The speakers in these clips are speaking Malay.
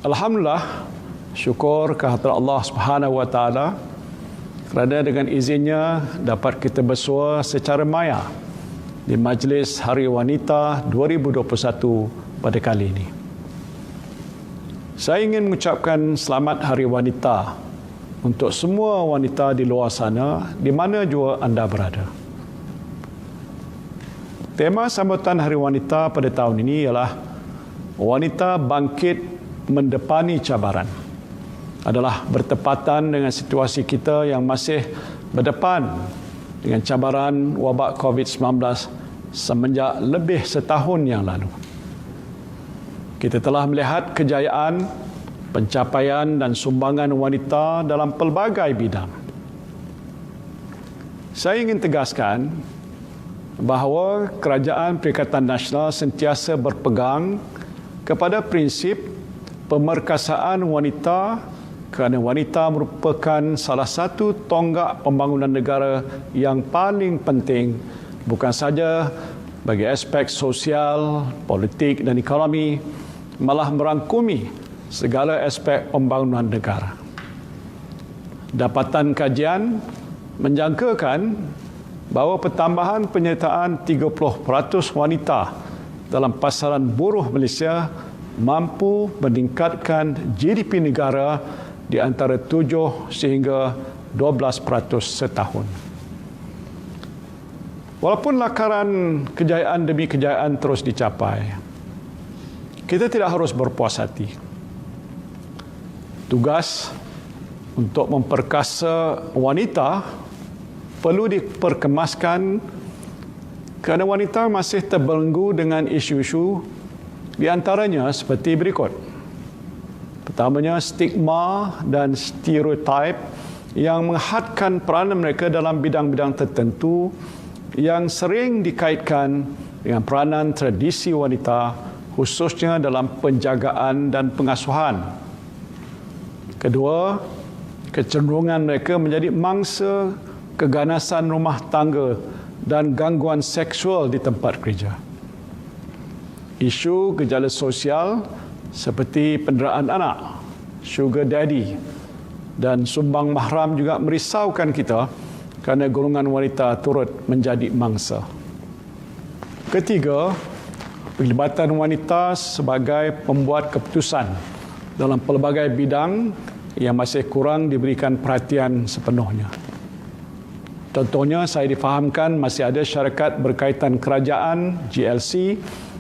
Alhamdulillah, syukur kehadrat Allah Subhanahu Wa Taala kerana dengan izinnya dapat kita bersua secara maya di Majlis Hari Wanita 2021 pada kali ini. Saya ingin mengucapkan selamat Hari Wanita untuk semua wanita di luar sana, di mana jua anda berada. Tema sambutan Hari Wanita pada tahun ini ialah Wanita Bangkit Mendepani Cabaran. Adalah bertepatan dengan situasi kita yang masih berdepan dengan cabaran wabak COVID-19 semenjak lebih setahun yang lalu. Kita telah melihat kejayaan, pencapaian dan sumbangan wanita dalam pelbagai bidang. Saya ingin tegaskan bahawa Kerajaan Perikatan Nasional sentiasa berpegang kepada prinsip pemerkasaan wanita kerana wanita merupakan salah satu tonggak pembangunan negara yang paling penting bukan saja bagi aspek sosial, politik dan ekonomi, malah merangkumi segala aspek pembangunan negara. Dapatan kajian menjangkakan bahawa pertambahan penyertaan 30% wanita dalam pasaran buruh Malaysia mampu meningkatkan GDP negara di antara 7 sehingga 12% setahun. Walaupun lakaran kejayaan demi kejayaan terus dicapai, kita tidak harus berpuas hati. Tugas untuk memperkasa wanita perlu diperkemaskan kerana wanita masih terbelenggu dengan isu-isu di antaranya seperti berikut. Pertamanya, stigma dan stereotip yang menghadkan peranan mereka dalam bidang-bidang tertentu yang sering dikaitkan dengan peranan tradisi wanita, khususnya dalam penjagaan dan pengasuhan. Kedua, kecenderungan mereka menjadi mangsa keganasan rumah tangga dan gangguan seksual di tempat kerja. Isu gejala sosial seperti penderaan anak, sugar daddy dan sumbang mahram juga merisaukan kita kerana golongan wanita turut menjadi mangsa. Ketiga, pelibatan wanita sebagai pembuat keputusan dalam pelbagai bidang yang masih kurang diberikan perhatian sepenuhnya. Contohnya, saya difahamkan masih ada syarikat berkaitan kerajaan GLC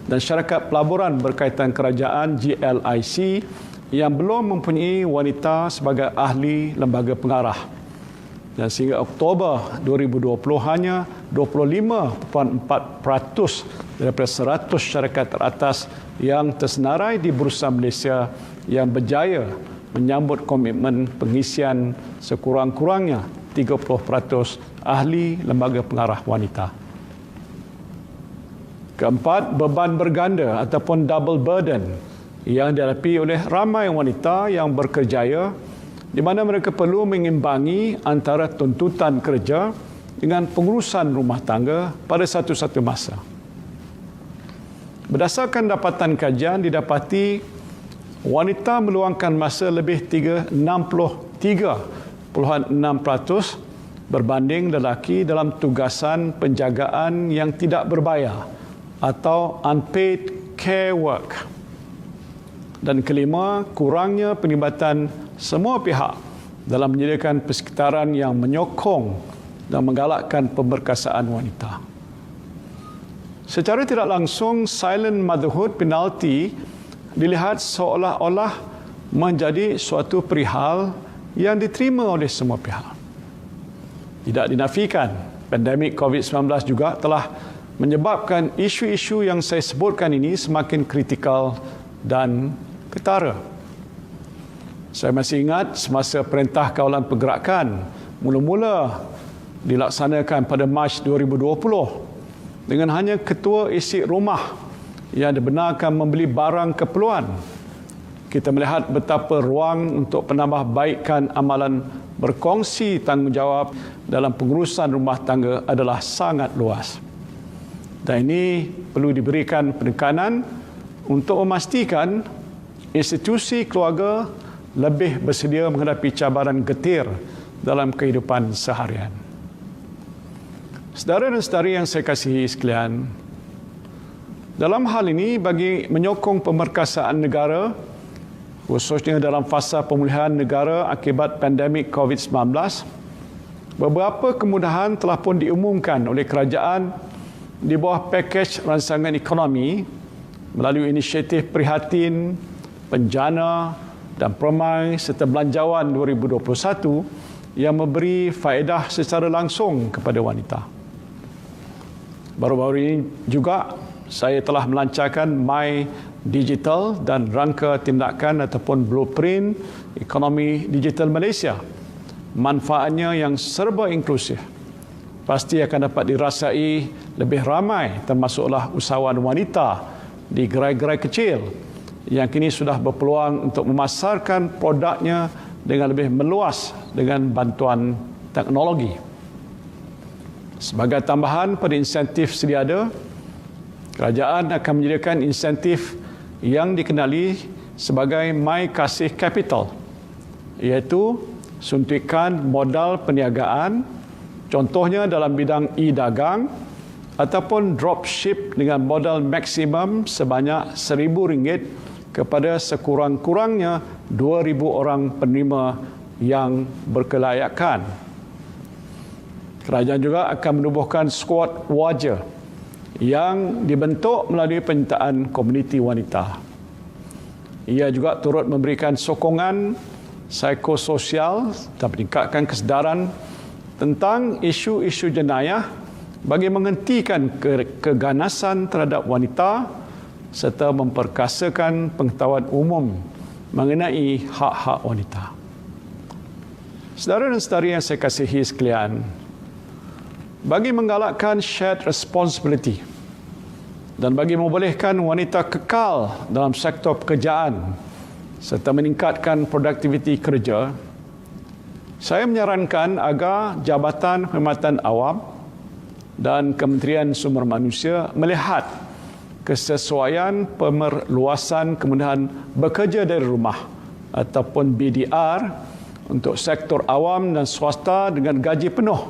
dan syarikat pelaburan berkaitan kerajaan GLIC yang belum mempunyai wanita sebagai ahli lembaga pengarah. Dan sehingga Oktober 2020 hanya 25.4% daripada 100 syarikat teratas yang tersenarai di Bursa Malaysia yang berjaya menyambut komitmen pengisian sekurang-kurangnya 30% ahli lembaga pengarah wanita. Keempat, beban berganda ataupun double burden yang dihadapi oleh ramai wanita yang berkerjaya di mana mereka perlu mengimbangi antara tuntutan kerja dengan pengurusan rumah tangga pada satu-satu masa. Berdasarkan dapatan kajian didapati wanita meluangkan masa lebih 63.6% berbanding lelaki dalam tugasan penjagaan yang tidak berbayar atau unpaid care work. Dan kelima, kurangnya penglibatan semua pihak dalam menyediakan persekitaran yang menyokong dan menggalakkan pemberkasaan wanita. Secara tidak langsung, silent motherhood penalty dilihat seolah-olah menjadi suatu perihal yang diterima oleh semua pihak. Tidak dinafikan, pandemik COVID-19 juga telah menyebabkan isu-isu yang saya sebutkan ini semakin kritikal dan ketara. Saya masih ingat semasa Perintah Kawalan Pergerakan mula-mula dilaksanakan pada Mac 2020 dengan hanya ketua isi rumah yang dibenarkan membeli barang keperluan. Kita melihat betapa ruang untuk penambahbaikan amalan berkongsi tanggungjawab dalam pengurusan rumah tangga adalah sangat luas. Dan ini perlu diberikan penekanan untuk memastikan institusi keluarga lebih bersedia menghadapi cabaran getir dalam kehidupan seharian. Saudara dan saudari yang saya kasihi sekalian, dalam hal ini bagi menyokong pemerkasaan negara, khususnya dalam fasa pemulihan negara akibat pandemik COVID-19, beberapa kemudahan telah pun diumumkan oleh kerajaan di bawah pakej rancangan ekonomi melalui inisiatif Prihatin, Penjana dan Permai serta Belanjawan 2021 yang memberi faedah secara langsung kepada wanita. Baru-baru ini juga saya telah melancarkan My Digital dan rangka tindakan ataupun blueprint ekonomi digital Malaysia. Manfaatnya yang serba inklusif pasti akan dapat dirasai lebih ramai, termasuklah usahawan wanita di gerai-gerai kecil yang kini sudah berpeluang untuk memasarkan produknya dengan lebih meluas dengan bantuan teknologi. Sebagai tambahan pada insentif sedia ada, kerajaan akan menyediakan insentif yang dikenali sebagai My Kasih Capital, iaitu suntikan modal perniagaan, contohnya dalam bidang e-dagang ataupun dropship dengan modal maksimum sebanyak RM1,000 kepada sekurang-kurangnya 2,000 orang penerima yang berkelayakan. Kerajaan juga akan menubuhkan skuad wajah yang dibentuk melalui penyertaan komuniti wanita. Ia juga turut memberikan sokongan psikososial dan meningkatkan kesedaran tentang isu-isu jenayah bagi menghentikan keganasan terhadap wanita serta memperkasakan pengetahuan umum mengenai hak-hak wanita. Saudara dan saudari yang saya kasihi sekalian, bagi menggalakkan shared responsibility dan bagi membolehkan wanita kekal dalam sektor pekerjaan serta meningkatkan produktiviti kerja, saya menyarankan agar Jabatan Perkhidmatan Awam dan Kementerian Sumber Manusia melihat kesesuaian pemerluasan kemudahan bekerja dari rumah ataupun BDR untuk sektor awam dan swasta dengan gaji penuh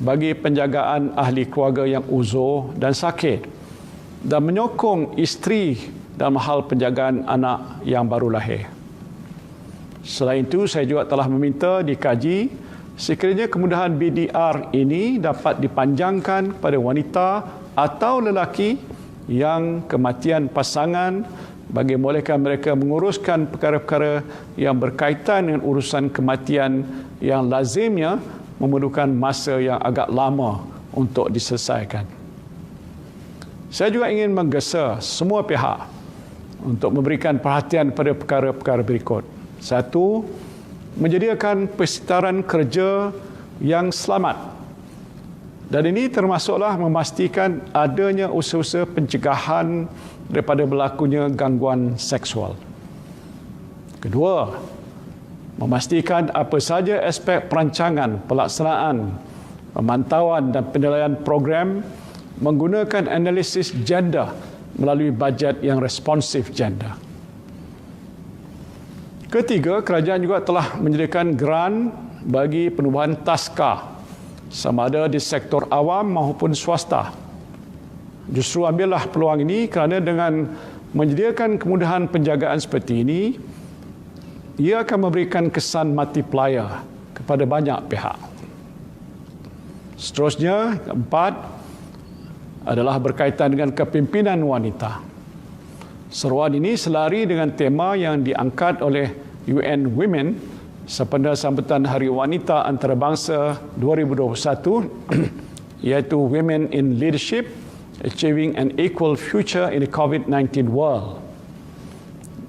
bagi penjagaan ahli keluarga yang uzur dan sakit dan menyokong isteri dalam hal penjagaan anak yang baru lahir. Selain itu, saya juga telah meminta dikaji sekiranya kemudahan BDR ini dapat dipanjangkan kepada wanita atau lelaki yang kematian pasangan bagi membolehkan mereka menguruskan perkara-perkara yang berkaitan dengan urusan kematian yang lazimnya memerlukan masa yang agak lama untuk diselesaikan. Saya juga ingin menggesa semua pihak untuk memberikan perhatian pada perkara-perkara berikut. Satu, menyediakan persekitaran kerja yang selamat. Dan ini termasuklah memastikan adanya usaha-usaha pencegahan daripada berlakunya gangguan seksual. Kedua, memastikan apa saja aspek perancangan, pelaksanaan, pemantauan dan penilaian program menggunakan analisis gender melalui bajet yang responsif gender. Ketiga, kerajaan juga telah menyediakan grant bagi penubuhan taska sama ada di sektor awam maupun swasta. Justru ambillah peluang ini kerana dengan menyediakan kemudahan penjagaan seperti ini, ia akan memberikan kesan multiplier kepada banyak pihak. Seterusnya, keempat adalah berkaitan dengan kepimpinan wanita. Seruan ini selari dengan tema yang diangkat oleh UN Women sempena sambutan Hari Wanita Antarabangsa 2021 iaitu Women in Leadership, Achieving an Equal Future in a COVID-19 World.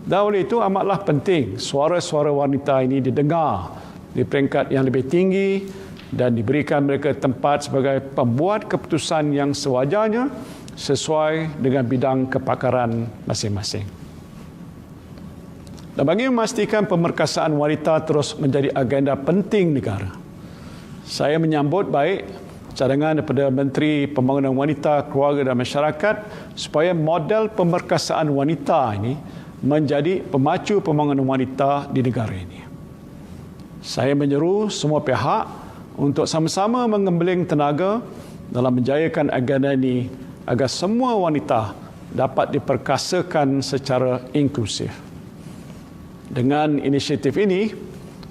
Dan oleh itu amatlah penting suara-suara wanita ini didengar di peringkat yang lebih tinggi dan diberikan mereka tempat sebagai pembuat keputusan yang sewajarnya sesuai dengan bidang kepakaran masing-masing. Dan bagi memastikan pemerkasaan wanita terus menjadi agenda penting negara, saya menyambut baik cadangan daripada Menteri Pembangunan Wanita, Keluarga dan Masyarakat supaya model pemerkasaan wanita ini menjadi pemacu pembangunan wanita di negara ini. Saya menyeru semua pihak untuk sama-sama mengembeling tenaga dalam menjayakan agenda ini agar semua wanita dapat diperkasakan secara inklusif. Dengan inisiatif ini,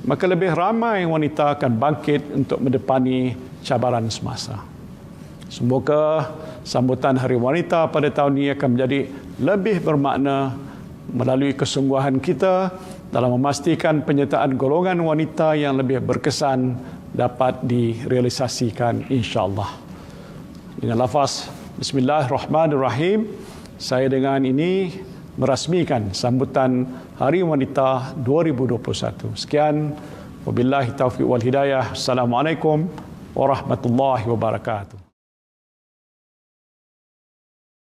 maka lebih ramai wanita akan bangkit untuk mendepani cabaran semasa. Semoga sambutan Hari Wanita pada tahun ini akan menjadi lebih bermakna melalui kesungguhan kita dalam memastikan penyertaan golongan wanita yang lebih berkesan dapat direalisasikan insya-Allah. Dengan lafaz Bismillahirrahmanirrahim, saya dengan ini merasmikan sambutan Hari Wanita 2021. Sekian, wabillahi taufiq wal hidayah. Assalamualaikum warahmatullahi wabarakatuh.